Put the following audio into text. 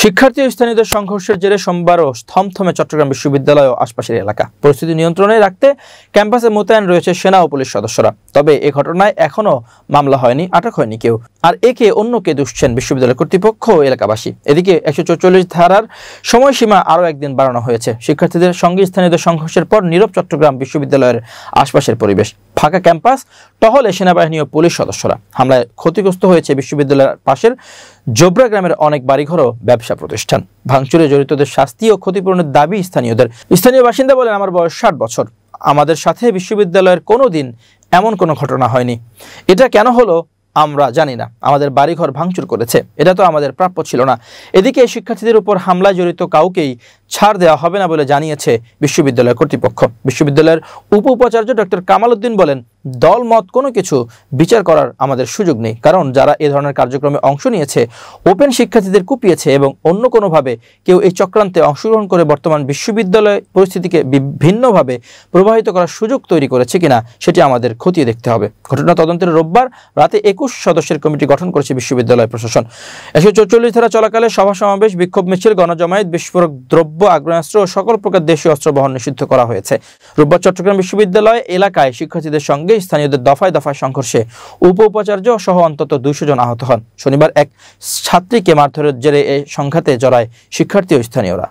শিক্ষার্থী ও স্থানীয়দের সংঘর্ষের জেরে সোমবারও থমথমে চট্টগ্রাম বিশ্ববিদ্যালয় ও আশপাশের এলাকা। পরিস্থিতি নিয়ন্ত্রণে রাখতে ক্যাম্পাসে মোতায়েন রয়েছে সেনা ও পুলিশ সদস্যরা। তবে এ ঘটনায় এখনো মামলা হয়নি, আটক হয়নি কেউ। আর একে অন্যকে দুষছেন বিশ্ববিদ্যালয় কর্তৃপক্ষ ও এলাকাবাসী। এদিকে 144 ধারার সময়সীমা আরও একদিন বাড়ানো হয়েছে। শিক্ষার্থীদের সঙ্গে স্থানীয়দের সংঘর্ষের পর নীরব চট্টগ্রাম বিশ্ববিদ্যালয়ের আশপাশের পরিবেশ। ফাঁকা ক্যাম্পাস, টহলে সেনাবাহিনী ও পুলিশ সদস্যরা। হামলায় ক্ষতিগ্রস্ত হয়েছে বিশ্ববিদ্যালয়ের পাশের জোবরা গ্রামের অনেক বাড়িঘর ও ব্যবসা প্রতিষ্ঠান। ভাঙচুরে জড়িতদের শাস্তি ও ক্ষতিপূরণের দাবি স্থানীয়দের। স্থানীয় বাসিন্দা বলেন, আমার বয়স 60 বছর, আমাদের সাথে বিশ্ববিদ্যালয়ের কোনো দিন এমন কোনো ঘটনা হয়নি। এটা কেন হলো আমরা জানি না। আমাদের বাড়িঘর ভাঙচুর করেছে, এটা তো আমাদের প্রাপ্য ছিল না। এদিকে শিক্ষার্থীদের উপর হামলায় জড়িত কাউকেই ছাড় দেওয়া হবে না বলে জানিয়েছে বিশ্ববিদ্যালয় কর্তৃপক্ষ। বিশ্ববিদ্যালয়ের উপাচার্য ডক্টর কামাল উদ্দিন বলেন, দল মত কোনো কিছু বিচার করার আমাদের সুযোগ নেই, কারণ যারা এ ধরনের কার্যক্রমে অংশ নিয়েছে, ওপেন শিক্ষার্থীদের কুপিয়েছে এবং অন্য কোনোভাবে কেউ এই চক্রান্তে অংশগ্রহণ করে বর্তমান বিশ্ববিদ্যালয় পরিস্থিতিকে ভিন্নভাবে প্রবাহিত করার সুযোগ তৈরি করেছে কিনা সেটি আমাদের খতিয়ে দেখতে হবে। ঘটনা তদন্তের রোববার রাতে 21 সদস্যের কমিটি গঠন করেছে বিশ্ববিদ্যালয় প্রশাসন। 144 ধারা চলাকালে সভা সমাবেশ, বিক্ষোভ মিছিল, গণজমায়েত, বিস্ফোরক দ্রব্য, আগ্নেয়াস্ত্র ও সকল প্রকার দেশীয় অস্ত্র বহন নিষিদ্ধ করা হয়েছে। রোববার চট্টগ্রাম বিশ্ববিদ্যালয় এলাকায় শিক্ষার্থীদের সঙ্গে স্থানীয়দের দফায় দফায় সংঘর্ষে উপাচার্য সহ অন্তত 200 জন আহত হন। শনিবার এক ছাত্রীকে মারধরের জেরে এই সংঘাতে জড়ায় শিক্ষার্থী ও স্থানীয়রা।